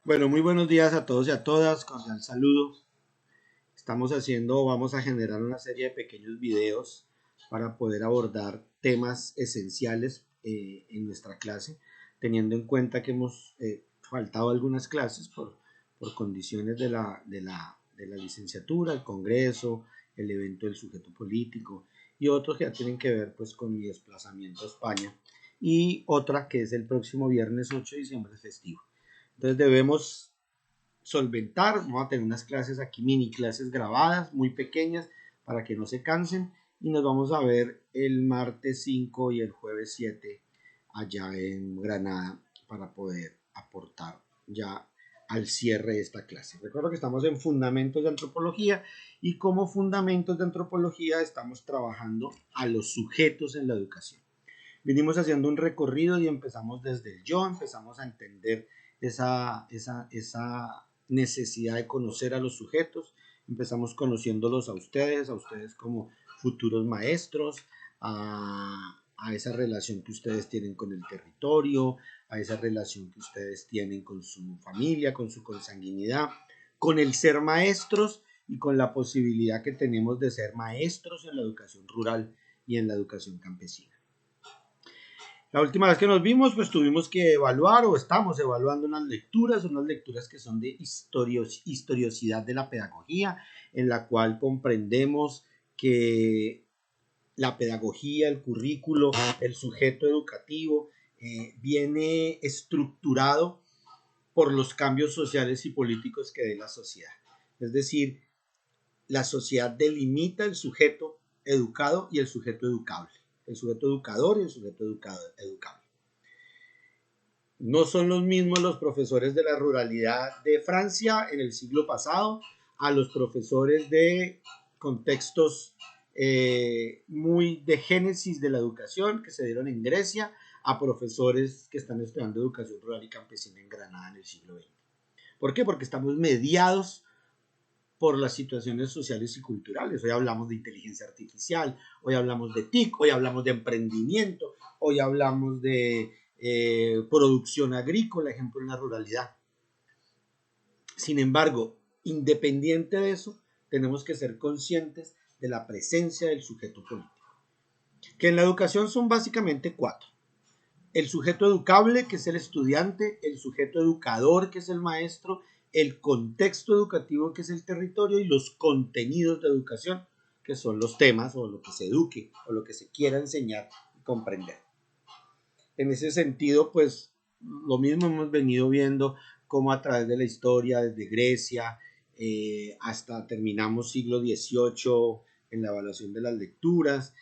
Bueno, muy buenos días a todos y a todas, cordial saludo. Vamos a generar una serie de pequeños videos para poder abordar temas esenciales en nuestra clase, teniendo en cuenta que hemos faltado algunas clases por condiciones de la licenciatura, el congreso, el evento del sujeto político y otros que ya tienen que ver pues con mi desplazamiento a España y otra que es el próximo viernes 8 de diciembre festivo. Entonces debemos solventar. Vamos a tener unas clases aquí, mini clases grabadas, muy pequeñas, para que no se cansen. Y nos vamos a ver el martes 5 y el jueves 7 allá en Granada para poder aportar ya al cierre de esta clase. Recuerdo que estamos en Fundamentos de Antropología y como Fundamentos de Antropología estamos trabajando a los sujetos en la educación. Vinimos haciendo un recorrido y empezamos desde el yo, empezamos a entender esa necesidad de conocer a los sujetos, empezamos conociéndolos a ustedes como futuros maestros, a esa relación que ustedes tienen con el territorio, a esa relación que ustedes tienen con su familia, con su consanguinidad, con el ser maestros y con la posibilidad que tenemos de ser maestros en la educación rural y en la educación campesina. La última vez que nos vimos, pues tuvimos que evaluar o estamos evaluando unas lecturas que son de historiosidad de la pedagogía, en la cual comprendemos que la pedagogía, el currículo, el sujeto educativo viene estructurado por los cambios sociales y políticos que dé la sociedad. Es decir, la sociedad delimita el sujeto educado y el sujeto educable, el sujeto educador y el sujeto educable. No son los mismos los profesores de la ruralidad de Francia en el siglo pasado a los profesores de contextos muy de génesis de la educación que se dieron en Grecia a profesores que están estudiando educación rural y campesina en Granada en el siglo XX. ¿Por qué? Porque estamos mediados por las situaciones sociales y culturales. Hoy hablamos de inteligencia artificial, hoy hablamos de TIC, hoy hablamos de emprendimiento, hoy hablamos de producción agrícola, ejemplo en la ruralidad. Sin embargo, independiente de eso, tenemos que ser conscientes de la presencia del sujeto político, que en la educación son básicamente cuatro. El sujeto educable, que es el estudiante, el sujeto educador, que es el maestro, el contexto educativo, que es el territorio, y los contenidos de educación, que son los temas o lo que se eduque o lo que se quiera enseñar y comprender. En ese sentido, pues lo mismo hemos venido viendo como a través de la historia, desde Grecia hasta terminamos siglo XVIII en la evaluación de las lecturas,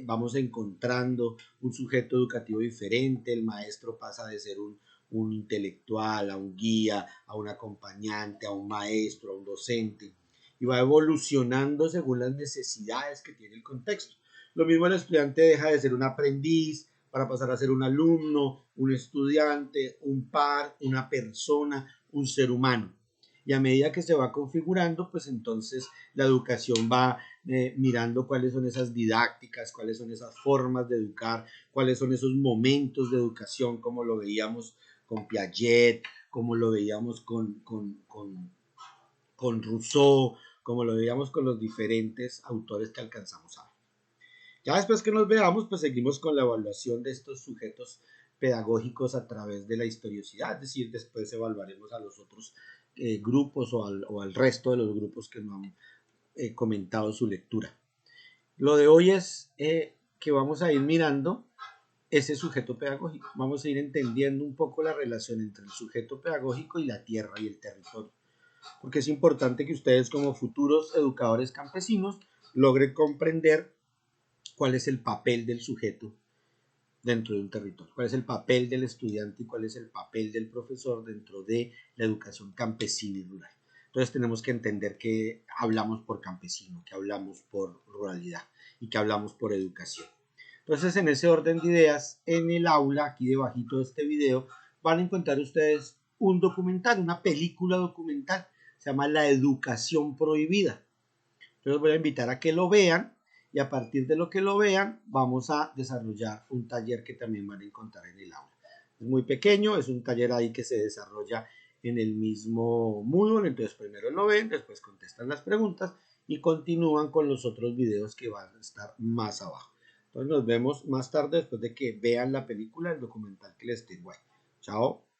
vamos encontrando un sujeto educativo diferente, el maestro pasa de ser un intelectual, a un guía, a un acompañante, a un maestro, a un docente, y va evolucionando según las necesidades que tiene el contexto. Lo mismo el estudiante deja de ser un aprendiz para pasar a ser un alumno, un estudiante, un par, una persona, un ser humano. Y a medida que se va configurando, pues entonces la educación va mirando cuáles son esas didácticas, cuáles son esas formas de educar, cuáles son esos momentos de educación, como lo veíamos con Piaget, como lo veíamos con Rousseau, como lo veíamos con los diferentes autores que alcanzamos a ver. Ya después que nos veamos, pues seguimos con la evaluación de estos sujetos pedagógicos a través de la historiosidad, es decir, después evaluaremos a los otros grupos o al resto de los grupos que no han comentado su lectura. Lo de hoy es que vamos a ir mirando ese sujeto pedagógico, vamos a ir entendiendo un poco la relación entre el sujeto pedagógico y la tierra y el territorio, porque es importante que ustedes como futuros educadores campesinos logren comprender cuál es el papel del sujeto dentro de un territorio, cuál es el papel del estudiante y cuál es el papel del profesor dentro de la educación campesina y rural. Entonces tenemos que entender que hablamos por campesino, que hablamos por ruralidad y que hablamos por educación. Entonces en ese orden de ideas, en el aula, aquí debajito de este video, van a encontrar ustedes un documental, una película documental, se llama La Educación Prohibida. Entonces voy a invitar a que lo vean y a partir de lo que lo vean vamos a desarrollar un taller que también van a encontrar en el aula. Es muy pequeño, es un taller ahí que se desarrolla en el mismo Moodle. Entonces primero lo ven, después contestan las preguntas y continúan con los otros videos que van a estar más abajo. Entonces nos vemos más tarde después de que vean la película, el documental que les tengo ahí. Chao.